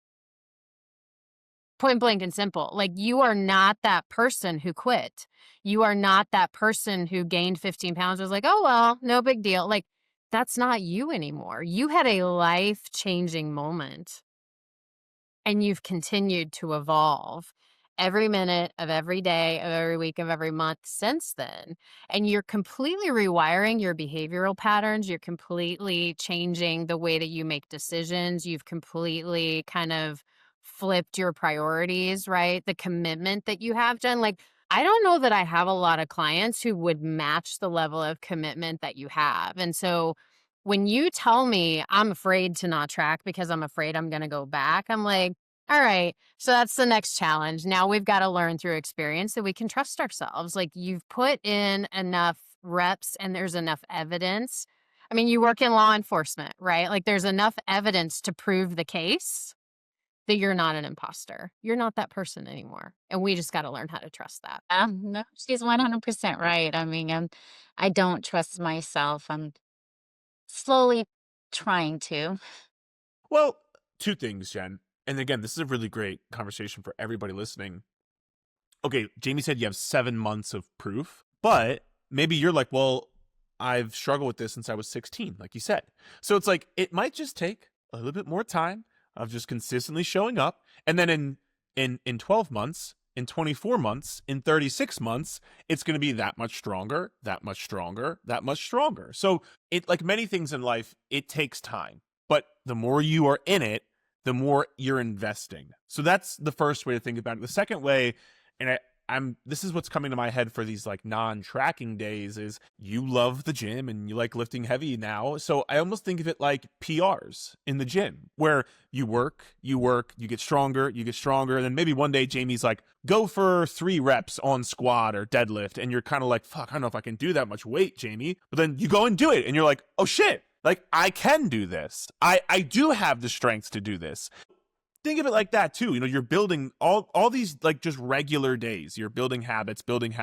Point blank and simple. Like, you are not that person who quit. You are not that person who gained 15 pounds, was like, oh, well, no big deal. Like, that's not you anymore. You had a life-changing moment and you've continued to evolve every minute of every day of every week of every month since then. And you're completely rewiring your behavioral patterns. You're completely changing the way that you make decisions. You've completely kind of flipped your priorities, right? The commitment that you have, Jen. Like, I don't know that I have a lot of clients who would match the level of commitment that you have. And so when you tell me I'm afraid to not track because I'm afraid I'm going to go back, I'm like, all right, so that's the next challenge. Now we've got to learn through experience that we can trust ourselves. Like, you've put in enough reps and there's enough evidence. I mean, you work in law enforcement, right? Like, there's enough evidence to prove the case that you're not an imposter. You're not that person anymore. And we just got to learn how to trust that. No, she's 100% right. I mean, I don't trust myself. I'm slowly trying to. Well, 2 things, Jen. And again, this is a really great conversation for everybody listening. Okay, Jamie said you have 7 months of proof, but maybe you're like, well, I've struggled with this since I was 16, like you said. So it's like, it might just take a little bit more time of just consistently showing up. And then in 12 months, in 24 months, in 36 months, it's going to be that much stronger, that much stronger, that much stronger. So it, like many things in life, it takes time. But the more you are in it, the more you're investing. So that's the first way to think about it. The second way, and I'm this is what's coming to my head for these like non-tracking days, is you love the gym and you like lifting heavy now. So I almost think of it like PRs in the gym, where you work, you get stronger, and then maybe one day Jamie's like, go for 3 reps on squat or deadlift, and you're kind of like, fuck, I don't know if I can do that much weight, Jamie. But then you go and do it and you're like, oh shit, like I can do this. I do have the strength to do this. Think of it like that too. You know, you're building all these like just regular days. You're building habits, building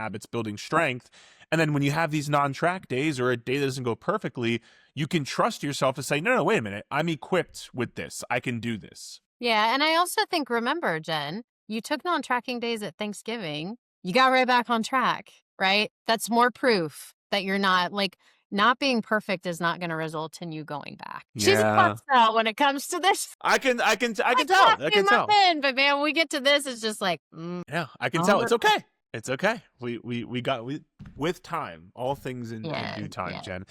strength. And then when you have these non-track days or a day that doesn't go perfectly, you can trust yourself to say, no, wait a minute. I'm equipped with this. I can do this. Yeah. And I also think, remember, Jen, you took non-tracking days at Thanksgiving. You got right back on track, right? That's more proof that you're not being perfect is not going to result in you going back. She's a bust out when it comes to this. I can tell. I can tell. But man, when we get to this, it's just like, yeah, I can tell. It's okay. It's okay. We got with time, all things in due time, yeah. Jen.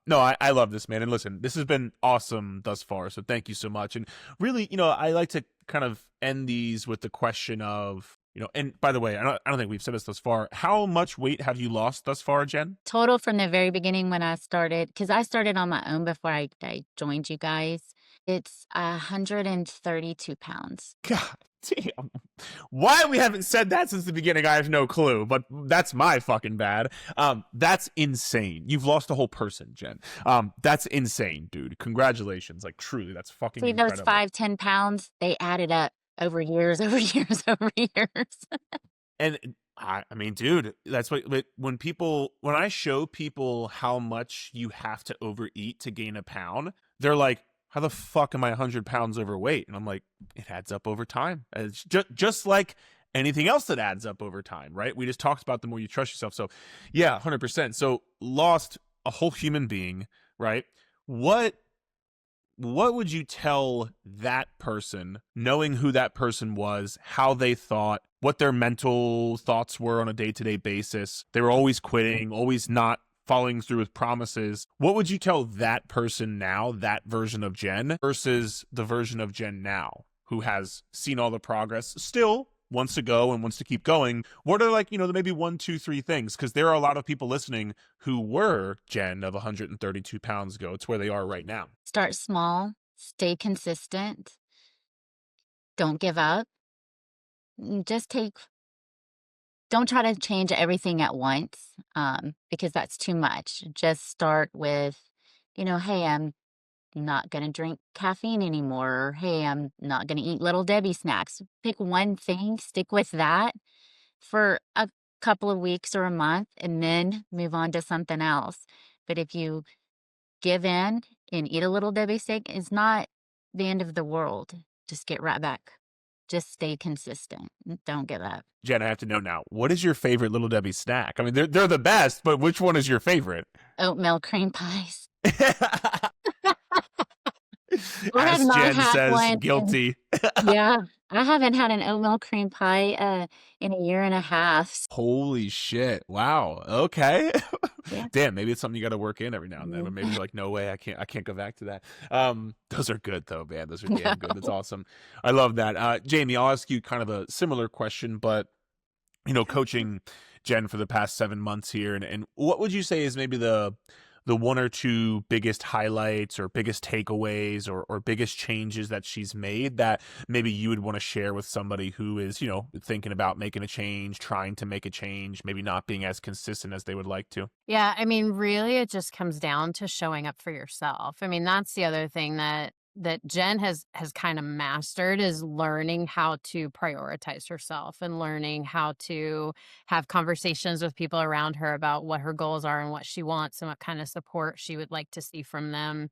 No, I love this, man. And listen, this has been awesome thus far. So thank you so much. And really, you know, I like to kind of end these with the question of, you know, and by the way, I don't think we've said this thus far. How much weight have you lost thus far, Jen? Total from the very beginning when I started, because I started on my own before I joined you guys. It's 132 pounds. God damn. Why we haven't said that since the beginning, I have no clue, but that's my fucking bad. That's insane. You've lost a whole person, Jen. That's insane, dude. Congratulations. Like, truly, that's fucking incredible. Those 5-10 pounds, they added up over years. And I mean, dude, that's what when I show people how much you have to overeat to gain a pound, they're like, how the fuck am I 100 pounds overweight? And I'm like, it adds up over time. It's just like anything else that adds up over time, right? We just talked about the more you trust yourself. So yeah, 100%. So lost a whole human being, right? What would you tell that person, knowing who that person was, how they thought, what their mental thoughts were on a day-to-day basis? They were always quitting, always not following through with promises. What would you tell that person now, that version of Jen, versus the version of Jen now, who has seen all the progress, still wants to go and wants to keep going? What are, like, you know, maybe 1, 2, 3 things? Because there are a lot of people listening who were Jen of 132 pounds ago. It's where they are right now. Start small, stay consistent, don't give up. Don't try to change everything at once, because that's too much. Just start with, you know, hey, I'm not going to drink caffeine anymore. Or, hey, I'm not going to eat Little Debbie snacks. Pick one thing, stick with that for a couple of weeks or a month, and then move on to something else. But if you give in and eat a Little Debbie steak, it's not the end of the world. Just get right back. Just stay consistent. Don't give up. Jen, I have to know now, what is your favorite Little Debbie snack? I mean, they're the best, but which one is your favorite? Oatmeal cream pies. As Jen says, guilty. Yeah, I haven't had an oatmeal cream pie in a year and a half. Holy shit. Wow. Okay. Yeah. Damn, maybe it's something you got to work in every now and then, or maybe you're like, no way, I can't go back to that. Those are good though, man. Those are damn good. That's awesome. I love that. Jamie, I'll ask you kind of a similar question, but you know, coaching Jen for the past 7 months here, and what would you say is maybe the 1 or 2 biggest highlights or biggest takeaways or biggest changes that she's made that maybe you would want to share with somebody who is, you know, thinking about making a change, trying to make a change, maybe not being as consistent as they would like to? Yeah, I mean, really, it just comes down to showing up for yourself. I mean, that's the other thing that Jen has kind of mastered, is learning how to prioritize herself and learning how to have conversations with people around her about what her goals are and what she wants and what kind of support she would like to see from them,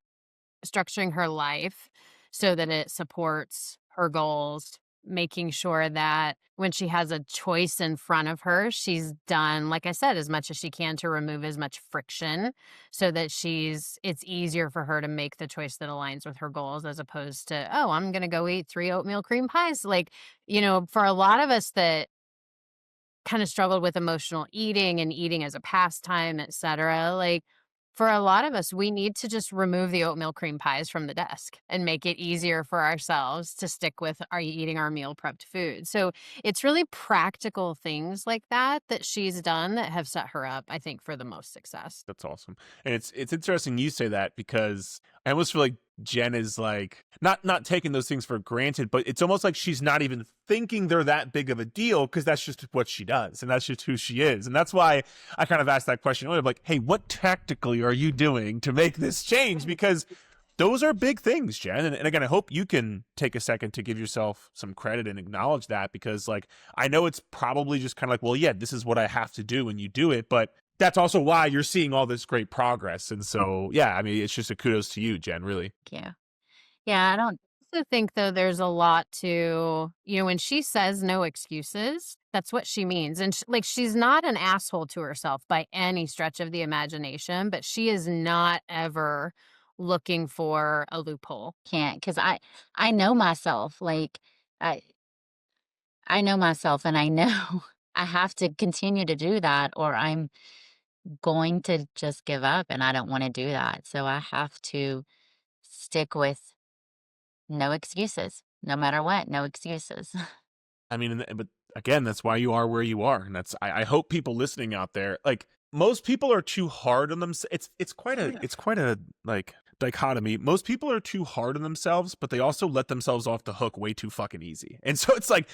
structuring her life so that it supports her goals, making sure that when she has a choice in front of her, she's done, like I said, as much as she can to remove as much friction so that it's easier for her to make the choice that aligns with her goals, as opposed to, oh, I'm going to go eat 3 oatmeal cream pies. Like, you know, for a lot of us that kind of struggled with emotional eating and eating as a pastime, etc. Like for a lot of us, we need to just remove the oatmeal cream pies from the desk and make it easier for ourselves to stick with our eating our meal prepped food. So it's really practical things like that that she's done that have set her up, I think, for the most success. That's awesome. And it's interesting you say that, because I almost feel like Jen is like not taking those things for granted, but it's almost like she's not even thinking they're that big of a deal, because that's just what she does and that's just who she is. And that's why I kind of asked that question earlier, like, hey, what tactically are you doing to make this change? Because those are big things, Jen. And again, I hope you can take a second to give yourself some credit and acknowledge that, because like, I know it's probably just kind of like, well, yeah, this is what I have to do, and you do it, but that's also why you're seeing all this great progress. And so, yeah, I mean, it's just a kudos to you, Jen, really. Yeah. Yeah, I don't I also think though there's a lot to, when she says no excuses, that's what she means. And like she's not an asshole to herself by any stretch of the imagination, but she is not ever looking for a loophole. can't, because I know myself. Like I I know myself, and I know I have to continue to do that, or I'm going to just give up, and I don't want to do that. So I have to stick with no excuses, no matter what, no excuses. I mean, but again, that's why you are where you are. And I hope people listening out there, like, most people are too hard on themselves. It's quite a like dichotomy. Most people are too hard on themselves, but they also let themselves off the hook way too fucking easy. And so it's like,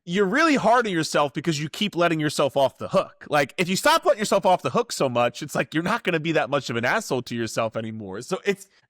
you're really hard on yourself because you keep letting yourself off the hook. Like, if you stop letting yourself off the hook so much, it's like you're not going to be that much of an asshole to yourself anymore. So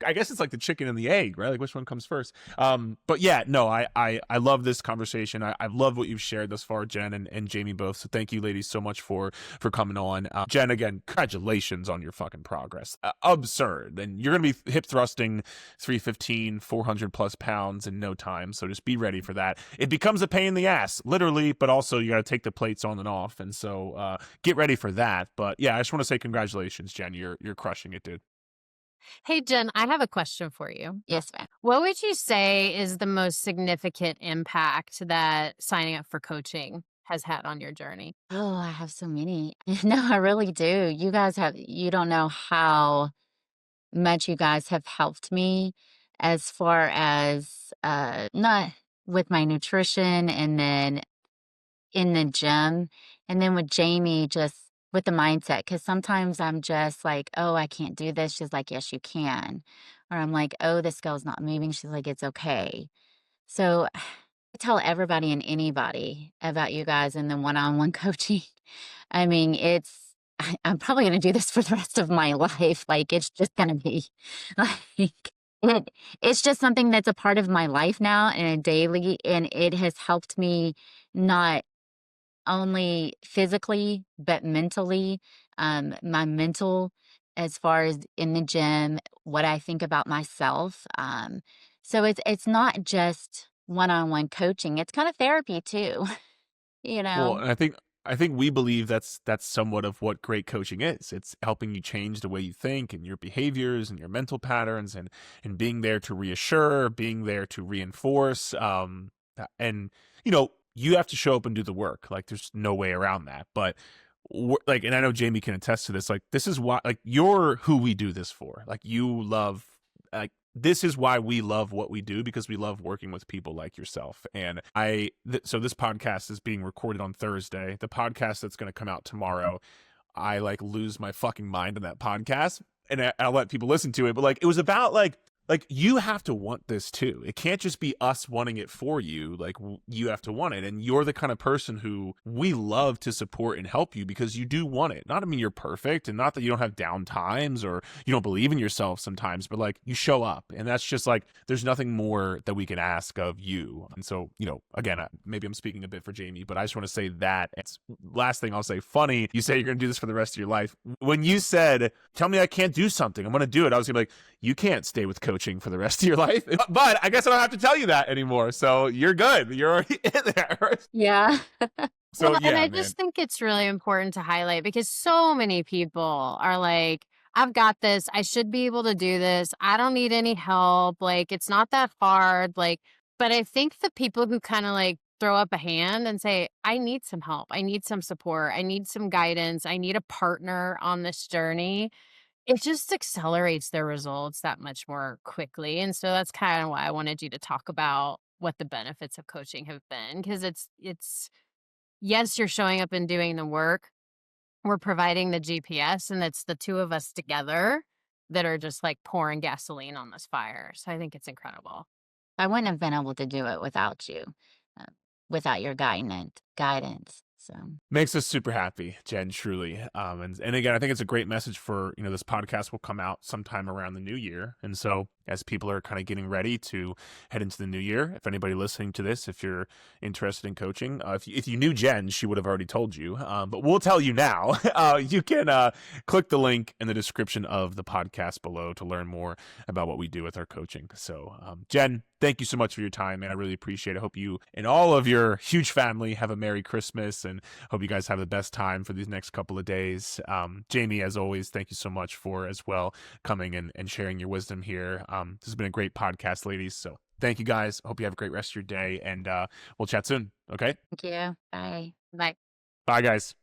I guess it's like the chicken and the egg, right? Like, which one comes first? But yeah, no, I love this conversation. I love what you've shared thus far, Jen and Jamie both. So thank you, ladies, so much for coming on. Jen, again, congratulations on your fucking progress. Absurd. And you're going to be hip thrusting 315, 400 plus pounds in no time. So just be ready for that. It becomes a pain in the ass, literally, but also you got to take the plates on and off. And so get ready for that. But yeah, I just want to say congratulations, Jen. You're crushing it, dude. Hey, Jen, I have a question for you. Yes, ma'am. What would you say is the most significant impact that signing up for coaching has had on your journey? Oh, I have so many. No, I really do. You don't know how much you guys have helped me as far as not with my nutrition, and then in the gym, and then with Jamie, just with the mindset. Because sometimes I'm just like, oh, I can't do this. She's like, yes, you can. Or I'm like, oh, the scale's not moving. She's like, it's okay. So I tell everybody and anybody about you guys in the one-on-one coaching. I mean, I'm probably going to do this for the rest of my life. Like, it's just going to be like, it's just something that's a part of my life now and a daily, and it has helped me not only physically, but mentally, my mental, as far as in the gym, what I think about myself. So it's not just one-on-one coaching, it's kind of therapy too, you Well, know? and I think we believe that's somewhat of what great coaching is. It's helping you change the way you think and your behaviors and your mental patterns, and being there to reassure, being there to reinforce. And you have to show up and do the work. Like, there's no way around that. But like, and I know Jamie can attest to this. Like, this is why, like, you're who we do this for. Like, you love, like, this is why we love what we do, because we love working with people like yourself. And so this podcast is being recorded on Thursday. The podcast that's going to come out tomorrow, I like lose my fucking mind on that podcast, and I'll let people listen to it. But like, it was about like you have to want this too. It can't just be us wanting it for you. Like, you have to want it. And you're the kind of person who we love to support and help you, because you do want it. Not, I mean, you're perfect, and not that you don't have down times or you don't believe in yourself sometimes, but like, you show up, and that's just like, there's nothing more that we can ask of you. And so, again, maybe I'm speaking a bit for Jamie, but I just want to say that. It's last thing I'll say. Funny, you say you're going to do this for the rest of your life. When you said, tell me I can't do something, I'm going to do it, I was going to be like, you can't stay with coaching for the rest of your life. But I guess I don't have to tell you that anymore. So you're good. You're already in there. Yeah. So Well, yeah, and I man. just think it's really important to highlight because so many people are like, I've got this. I should be able to do this. I don't need any help. Like, it's not that hard. Like, but I think the people who kind of like throw up a hand and say, I need some help. I need some support. I need some guidance. I need a partner on this journey. It just accelerates their results that much more quickly. And so that's kind of why I wanted you to talk about what the benefits of coaching have been. Because it's yes, you're showing up and doing the work. We're providing the GPS, and it's the two of us together that are just like pouring gasoline on this fire. So I think it's incredible. I wouldn't have been able to do it without you, uh, without your guidance. So Makes us super happy, Jen, truly. And again, I think it's a great message for, this podcast will come out sometime around the new year. And so as people are kind of getting ready to head into the new year, if anybody listening to this, if you're interested in coaching, if you knew Jen, she would have already told you, but we'll tell you now. You can click the link in the description of the podcast below to learn more about what we do with our coaching. So Jen, thank you so much for your time, man. I really appreciate it. I hope you and all of your huge family have a Merry Christmas, and hope you guys have the best time for these next couple of days. Jamie, as always, thank you so much for as well coming and sharing your wisdom here. This has been a great podcast, ladies. So thank you guys. Hope you have a great rest of your day, and we'll chat soon. Okay. thank you. Bye. Like, Bye, guys.